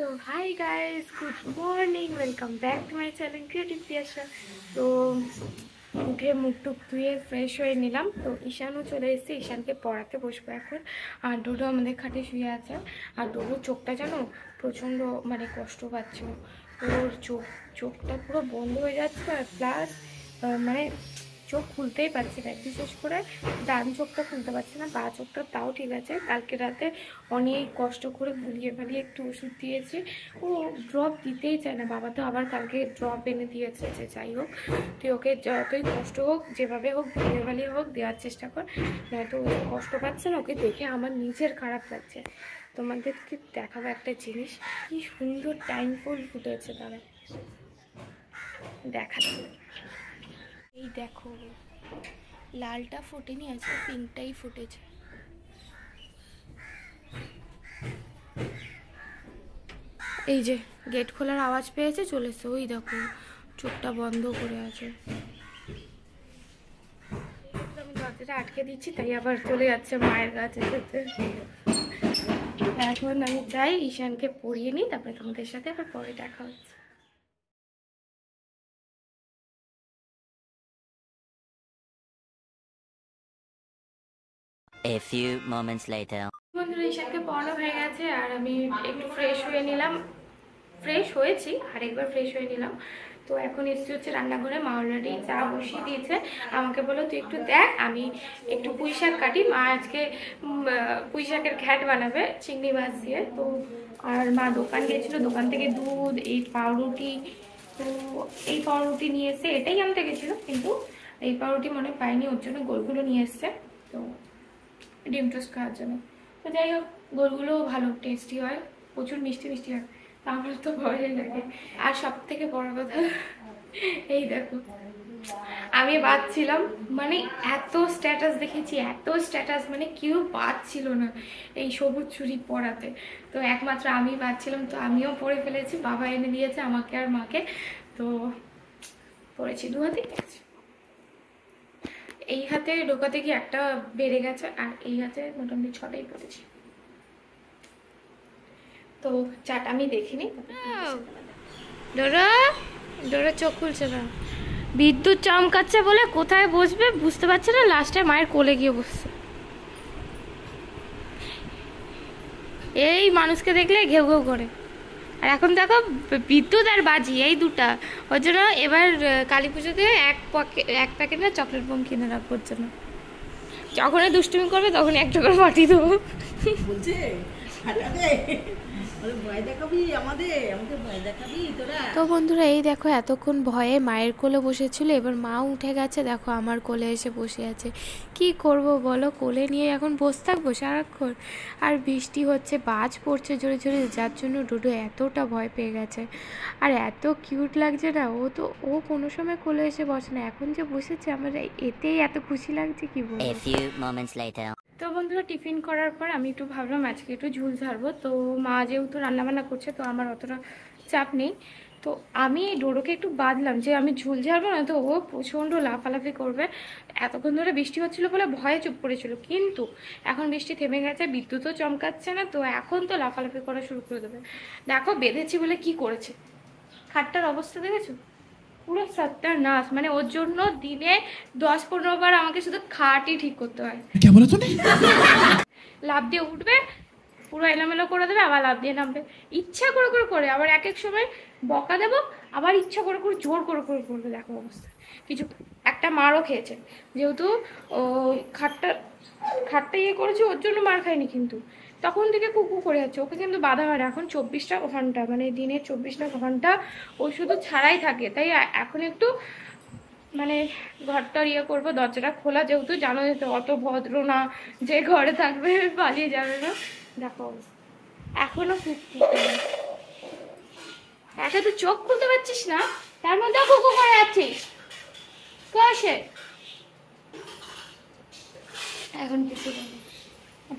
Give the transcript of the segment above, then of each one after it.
So hi guys, good morning, welcome back to my channel Creative Piasha. তো উঠে মুখ টুক ধুয়ে ফ্রেশ হয়ে নিলাম। তো ঈশানও চলে এসেছে, ঈশানকে পড়াতে বসবো এখন। আর ডোডো আমাদের খাটে শুয়ে আছে। আর ডোডোর চোখটা জানো প্রচণ্ড মানে কষ্ট পাচ্ছে। ওর চোখটা পুরো বন্ধ হয়ে যাচ্ছে, আর প্লাস মানে চোখ খুলতেই পারছি না, বিশেষ করে ডান চোখটা খুলতে পারছি না, বা চোখটা তাও ঠিক আছে। কালকে রাতে অনেক কষ্ট করে বুলিয়ে বালিয়ে একটু ওষুধ দিয়েছি, ও ড্রপ দিতেই চায় না। বাবা তো আবার কালকে ড্রপ এনে দিয়েছে, যে যাই হোক তুই ওকে যতই কষ্ট হোক যেভাবে হোক বুলিয়ে বালিয়ে হোক দেওয়ার চেষ্টা কর, নয়তো ও কষ্ট পাচ্ছে না। ওকে দেখে আমার নিজের খারাপ লাগছে। তোমাদেরকে দেখাবো একটা জিনিস, কি সুন্দর টাইম ফুল ফুটেছে, তারা দেখাচ্ছে। এই দেখো, লালটা ফোটেনি, আছে পিঙ্কটাই ফুটেছে। এই যে গেট খোলার আওয়াজ পেয়েছে, চলে এসছে। ওই দেখো চোখটা বন্ধ করে আছে। আমি দরজাটা আটকে দিচ্ছি, তাই আবার চলে যাচ্ছে মায়ের কাছে। এখন আমি যাই ঈশানকে পড়িয়ে নিই, তারপরে তোমাদের সাথে আবার পরে দেখা হচ্ছে। A few moments later. বন্ধুরা, ঈশানকে পড়ানো হয়ে গেছে, আর আমি একটু ফ্রেশ হয়ে নিলাম। ফ্রেশ হয়েছি, আরেকবার ফ্রেশ হয়ে নিলাম। তো এখন এসছি হচ্ছে রান্নাঘরে। মা অলরেডি চা বসিয়ে দিয়েছে। আমাকে বলো তুই একটু দেখ, আমি একটু পুঁই শাক কাটি। মা আজকে পুঁই শাকের ঘ্যাট বানাবে চিংড়ি মাছ দিয়ে। তো আর মা দোকান গিয়েছিল, দোকান থেকে দুধ, এই পাউরুটি, তো এই পাউরুটি নিয়ে এসছে। এটাই আনতে গেছিলো, কিন্তু এই পাউরুটি মনে পাইনি, ওর জন্য গোলগুলো নিয়ে এসছে। তো ডিম টোস্ট খাওয়ার জন্য। তো যাই হোক, গোলগুলো ভালো টেস্টি হয়, প্রচুর মিষ্টি মিষ্টি হয়, তা আমার তো ভয় লাগে। আর সব থেকে বড় কথা, এই দেখো আমি বাঁচছিলাম, মানে এত স্ট্যাটাস দেখেছি, এত স্ট্যাটাস, মানে কেউ বাঁচছিল না এই সবুজ চুড়ি পরাতে। তো একমাত্র আমি বাঁচছিলাম, তো আমিও পরে ফেলেছি। বাবা এনে দিয়েছে আমাকে আর মাকে, তো পরেছি, দু হাতেই গেছে। এই হাতে ঢোকাতে কি একটা বেড়ে গেছে, আর এই হাতে মোটামুটি 6টাই পড়েছি। তো চাট আমি দেখিনি। ডোরা ডোরা চোখ খুলছে না, বিদ্যুৎ চমকাচ্ছে বলে কোথায় বসবে বুঝতে পারছে না, লাস্টে মায়ের কোলে গিয়ে বসছে। এই মানুষকে দেখলে ঘেউ ঘেউ করে। আর এখন দেখো বিদ্যুৎ আর বাজি এই দুটা, ওর জন্য এবার কালী পুজোতে এক প্যাকেট না চকলেট বোম কিনে রাখবো ওর জন্য। যখনই দুষ্টুমি করবে তখন একটা করে পাঠিয়ে দেবো। তো বন্ধুরা, এই দেখো এতক্ষণ ভয়ে মায়ের কোলে বসেছিল, এবার মাও উঠে গেছে, দেখো আমার কোলে এসে বসে আছে। কি করব বলো, কোলে নিয়ে এখন বসে থাকবো সারাক্ষণ। আর বৃষ্টি হচ্ছে, বাজ পড়ছে জোরে জোরে, যার জন্য ডোডো এতটা ভয় পেয়ে গেছে। আর এত কিউট লাগছে না, ও কোনো সময় কোলে এসে বসে না, এখন যে বসেছে আমার এতেই এত খুশি লাগছে কি বলবো। A few moments later. তো বন্ধুরা, টিফিন করার পর আমি একটু ভাবলাম আজকে একটু ঝুল ঝাড়বো। তো মা যেহেতু রান্নাবান্না করছে, তো আমার অতটা চাপ নেই। তো আমি ডোডোকে একটু বাঁধলাম যে আমি ঝুল ঝাড়বো না, তো ও প্রচণ্ড লাফালাফি করবে। এতক্ষণ ধরে বৃষ্টি হচ্ছিলো বলে ভয়ে চুপ করেছিল, কিন্তু এখন বৃষ্টি থেমে গেছে, বিদ্যুৎও চমকাচ্ছে না, তো এখন তো লাফালাফি করা শুরু করে দেবে। দেখো বেঁধেছি বলে কি করেছে, খাটটার অবস্থা দেখেছো, পুরো সত্যানাশ। মানে ওর জন্য দিনে 10-15 বার আমাকে শুধু খাটই ঠিক করতে হয়। লাফ দিয়ে উঠবে, পুরো এলোমেলো করে দেবে, আবার লাফ দিয়ে নামবে, ইচ্ছা করে করে করে। আবার এক এক সময় বকা দেবো, আবার ইচ্ছা করে করে জোর করে করে করবে। দেখো অবস্থা, কিছু একটা মারও খেয়েছে, যেহেতু ও খাটটা ইয়ে করেছে, ওর জন্য মার খায়নি, কিন্তু তখন থেকে কুকু করে যাচ্ছে। ওকে কিন্তু বাধা হয় না, এখন 24টা ঘন্টা, মানে দিনে 24টা ঘন্টা ও শুধু ছাড়াই থাকে। তাই এখন একটু মানে ঘরটার ইয়ে করবো, দরজাটা খোলা, যেহেতু জানো যেত অত ভদ্র না যে ঘরে থাকবে পালিয়ে যাবে না। দেখো এখনো একা তো চোখ খুলতে পারছিস না, তার মধ্যে কুকু করে যাচ্ছিস। কসে এখন কিছু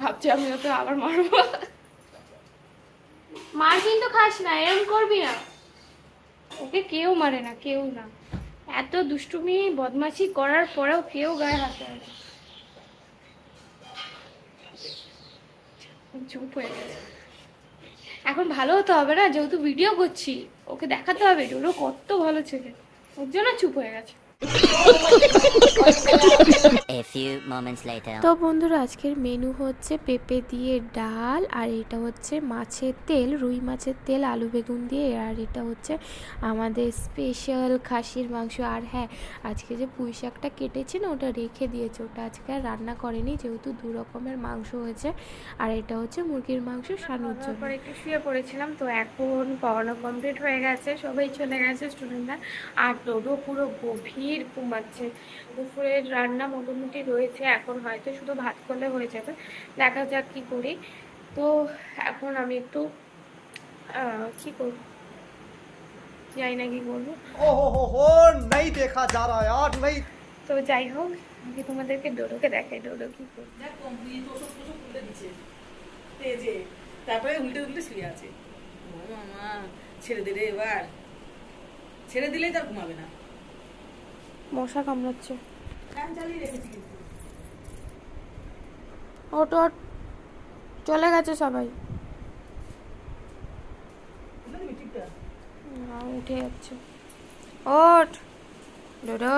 ভাবছি আমি ওকে আবার মারবো। মার কিন্তু খাস না, এরকম করবি না। ওকে কেউ মারে না, কেউ না। এত দুষ্টুমি বদমাশি করার পরেও কেউ গায়ে হাত দেয় না। চুপ হয়ে গেছে। এখন ভালো হতে হবে না, যেহেতু ভিডিও করছি ওকে দেখাতে হবে ডোডো কত ভালো ছেলে, ওর জন্য চুপ হয়ে গেছে। A few moments later. তো বন্ধুরা আজকের মেনু হচ্ছে পেঁপে দিয়ে ডাল, আর এটা হচ্ছে মাছের তেল, রুই মাছের তেল আলু বেগুন দিয়ে, আর এটা হচ্ছে আমাদের স্পেশাল খাসির মাংস। আর হ্যাঁ, আজকে যে পুঁই শাকটা কেটেছে না ওটা রেখে দিয়েছে, ওটা আজকে আর রান্না করেনি যেহেতু 2 রকমের মাংস হয়েছে। আর এটা হচ্ছে মুরগির মাংস সানুর জন্য। তারপর একটু শুয়ে পড়েছিলাম, তো এখন পড়ানো কমপ্লিট হয়ে গেছে, সবাই চলে গেছে স্টুডেন্টরা, আর ডোডো পুরো গভীর ঘুমাচ্ছে। দুপুরের রান্না মোটামুটি রয়েছে, এখন হয়তো শুধু ভাত করলে হয়ে যাবে, দেখা যাক কি করি। তো এখন আমি একটু কি করব জানি না কি করবো। ओहो नहीं देखा जा रहा यार नहीं। তো যাই হোক, আমি তোমাদেরকে ডোডোকে দেখাই ডোডো কি করবে। তারপরে উল্টে উল্টে শুয়ে আছে। ও মামা ছেড়ে দিলে, এবার ছেড়ে দিলেই তার ঘুমাবে না। মশা কামড়াচ্ছে। ফ্যান চালিয়ে রেখেছি কিন্তু। ওট ওট, চলে গেছে সবাই, মিটিংটা উঠে যাচ্ছে। ওঠ ডোডো।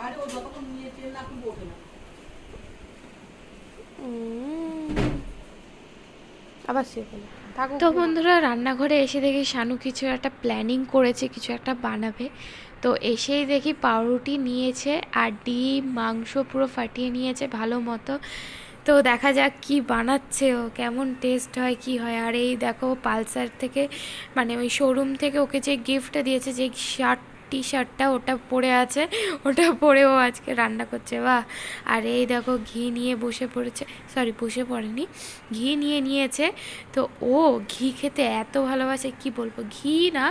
আরে ও যতক্ষণ নিয়েছে না কি বলবে না। আবার তো বন্ধুরা রান্নাঘরে এসে দেখি শানু কিছু একটা প্ল্যানিং করেছে, কিছু একটা বানাবে। তো এসেই দেখি পাউরুটি নিয়েছে আর ডিম মাংস পুরো ফাটিয়ে নিয়েছে ভালো মতো। তো দেখা যাক কি বানাচ্ছে ও, কেমন টেস্ট হয় কি হয়। আর এই দেখো পালসার থেকে মানে ওই শোরুম থেকে ওকে যে গিফটটা দিয়েছে, যে টি শার্টটা ওটা পরে আছে, ওটা পরেও আজকে রান্না করছে, বাহ। আর এই দেখো ঘি নিয়ে বসে পড়েছে, সরি বসে পড়েনি, ঘি নিয়ে নিয়েছে। তো ও ঘি খেতে এত ভালোবাসে কি বলবো, ঘি না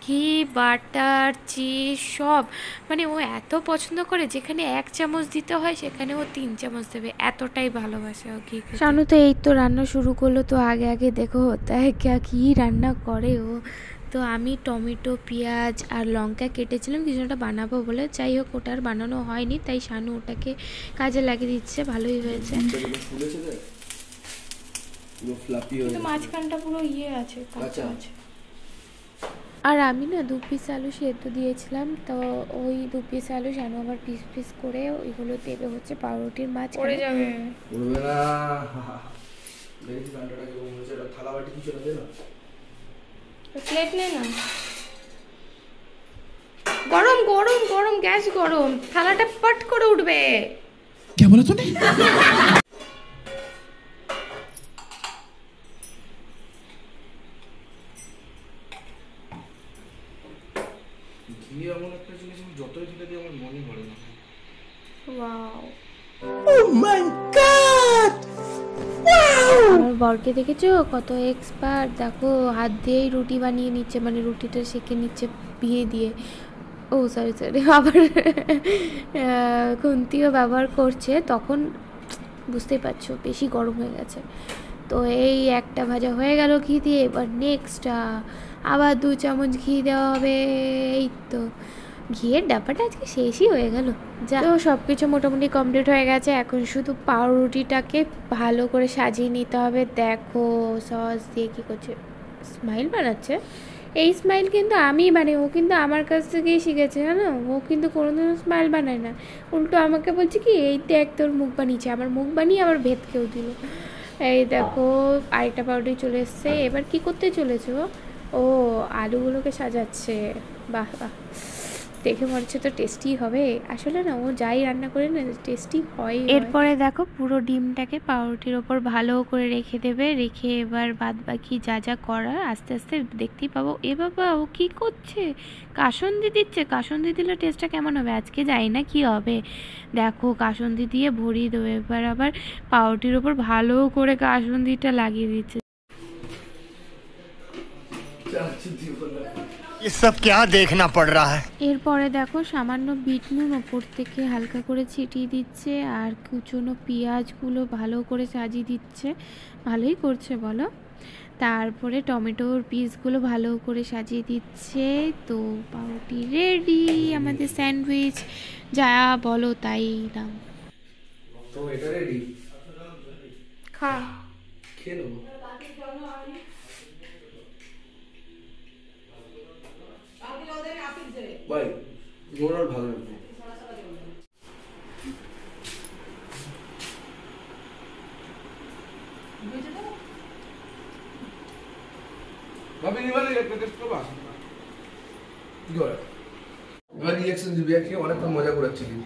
ঘি বাটার চিজ সব, মানে ও এত পছন্দ করে, যেখানে 1 চামচ দিতে হয় সেখানে ও 3 চামচ দেবে, এতটাই ভালোবাসে ও ঘি খেতে। শানু তো এই তো রান্না শুরু করলো, তো আগে আগে দেখো হতা হ্যাঁ কি রান্না করে ও। তো আমি টমেটো পেঁয়াজ আর লঙ্কা কেটেছিলাম কিছুটা বানাবো বলে, যাই হোক ওটা আর বানানো হয়নি, তাই শানু ওটাকে কাজে লাগিয়ে দিচ্ছে, ভালোই হয়েছে। কিন্তু মাঝখানটা পুরো ইয়ে আছে, কাঁচা আছে। আর আমি না 2 পিস আলু সেদ্ধ দিয়েছিলাম, তো ওই 2 পিস আলু শানু আবার পিস পিস করে ওইগুলো দেবে হচ্ছে পাউরুটির মাছ পড়ে যাবে। উড়বে না। দেখি গান্ডাটা কি হচ্ছে, এটা থালা বাটি কিছু না দে না। প্লেট নে না, গরম গরম গরম গ্যাস গরম, থালাটা পট করে উঠবে। क्या बोला तूने? ঘি এমন একটা জিনিস আমি যতই দিলে দিই আমার মনে ভরে না। Wow, Oh my God! আমার বরকে দেখেছো কত এক্সপার্ট, দেখো হাত দিয়েই রুটি বানিয়ে নিচ্ছে, মানে রুটিটা সেঁকে নিচ্ছে বিয়ে দিয়ে। ও সরি সরি, আবার খুন্তিও ব্যবহার করছে, তখন বুঝতেই পারছো বেশি গরম হয়ে গেছে। তো এই একটা ভাজা হয়ে গেল ঘি দিয়ে, এবার নেক্সটটা আবার 2 চামচ ঘি দেওয়া হবে। এই তো ঘিয়ের ডাব্বাটা আজকে শেষই হয়ে গেল। যা, তো সব কিছু মোটামুটি কমপ্লিট হয়ে গেছে, এখন শুধু পাউরুটিটাকে ভালো করে সাজিয়ে নিতে হবে। দেখো সস দিয়ে কী করছে, স্মাইল বানাচ্ছে। এই স্মাইল কিন্তু আমি বানাই, ও কিন্তু আমার কাছ থেকেই শিখেছে, জানো, ও কিন্তু কোনোদিনও স্মাইল বানায় না, উল্টো আমাকে বলছে কি এই দেখ তোর মুখ বানিয়েছে, আমার মুখ বানিয়ে আবার ভেতকেও দিল। এই দেখো আরেকটা পাউরুটি চলে এসছে, এবার কি করতে চলেছো? ও আলুগুলোকে সাজাচ্ছে, বাহ বাহ, দেখে মনে হচ্ছে তো টেস্টি হবে। আসলে না ও যাই রান্না করে না টেস্টি হয়। এরপরে দেখো পুরো ডিমটাকে পাউরুটির ওপর ভালো করে রেখে দেবে, রেখে এবার বাদ বাকি যা যা করার আস্তে আস্তে দেখতেই পাবো। এ বাবা ও কি করছে, কাসুন্দি দিচ্ছে, কাসুন্দি দিলে টেস্টটা কেমন হবে আজকে জানি না কি হবে। দেখো কাসুন্দি দিয়ে ভরিয়ে দেবো, এবার আবার পাউরুটির ওপর ভালো করে কাসুন্দিটা লাগিয়ে দিচ্ছে। ये सब क्या देखना पड़ रहा है? এরপরে দেখো সামান্য বিট নুন ওপর থেকে হালকা করে ছিটিয়ে দিচ্ছে, আর কুচনো পেঁয়াজগুলো ভালো করে সাজিয়ে দিচ্ছে, ভালোই করছে বলো। তারপরে টমেটোর পিসগুলো ভালো করে সাজিয়ে দিচ্ছে। তো পাউরুটি রেডি, আমাদের স্যান্ডউইচ যা বলো তাই না। তো এটা রেডি, খা, খেয়ে নেবো। ভাই মোড়াল ভালো লাগবে। ভাবি এবার একটা টেস্ট করবা কি করে এবার রিঅ্যাকশন দিবি কি অনেকটা মজা করেছিলি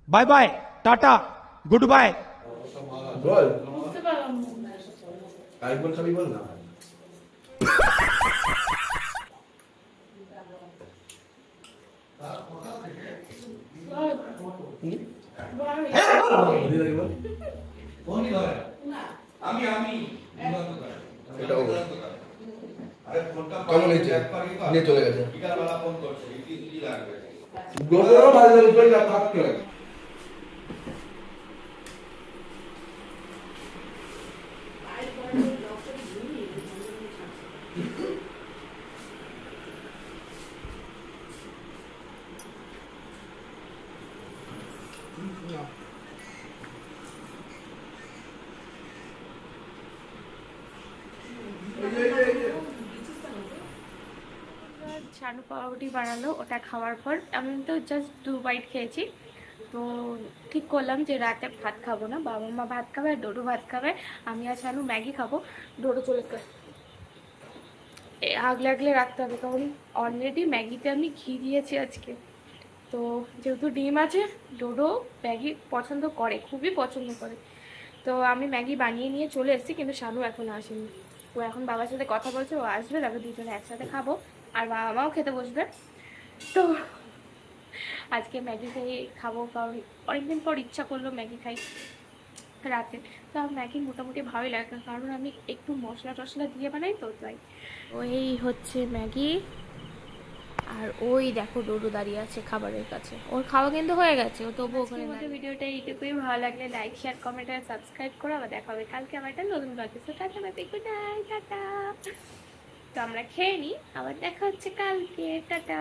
bye bye tata goodbye বল বুঝতে পারলাম না। আরেকবার খালি বল না কেমন হয়েছে নিয়ে চলে গেছে গোবরও ভালো লাগবে না থাকতে শানু পাউরুটি বানালো, ওটা খাওয়ার পর আমি তো জাস্ট 2 বাইট খেয়েছি। তো ঠিক করলাম যে রাতে ভাত খাবো না, বাবা মা ভাত খাবে আর ডোডো ভাত খাবে, আমি আর শানু ম্যাগি খাবো। ডোডো চলে আগলে আগলে রাখতে হবে, কারণ অলরেডি ম্যাগিতে আমি ঘি দিয়েছি আজকে। তো যেহেতু ডিম আছে, ডোডো ম্যাগি পছন্দ করে, খুবই পছন্দ করে। তো আমি ম্যাগি বানিয়ে নিয়ে চলে এসেছি, কিন্তু শানু এখন আসেনি। ও এখন বাবার সাথে কথা বলছে, ও আসবে, তারপর দুজনে একসাথে খাবো, আর বাবা মাও খেতে বসবে। তো আজকে ম্যাগি খেয়ে খাবো, কারণ অনেকদিন পর ইচ্ছা করলো ম্যাগি খাই রাতে। তো আমার ম্যাগি মোটামুটি ভালোই লাগে, কারণ আমি একটু মশলা টশলা দিয়ে বানাই, তো তাই। ওই হচ্ছে ম্যাগি, আর ওই দেখো ডোডো দাঁড়িয়ে আছে খাবারের কাছে, ওর খাওয়া কিন্তু হয়ে গেছে, ও তবু ওখানে। ভিডিওটা এইটুকুই, ভালো লাগলে লাইক শেয়ার কমেন্ট আর সাবস্ক্রাইব করো। আবার দেখা হবে কালকে আমার একটা নতুন ব্লগে। তো tata bye bye, good night, tata. তো আমরা খেয়ে নিই, আবার দেখা হচ্ছে কালকে, টাটা।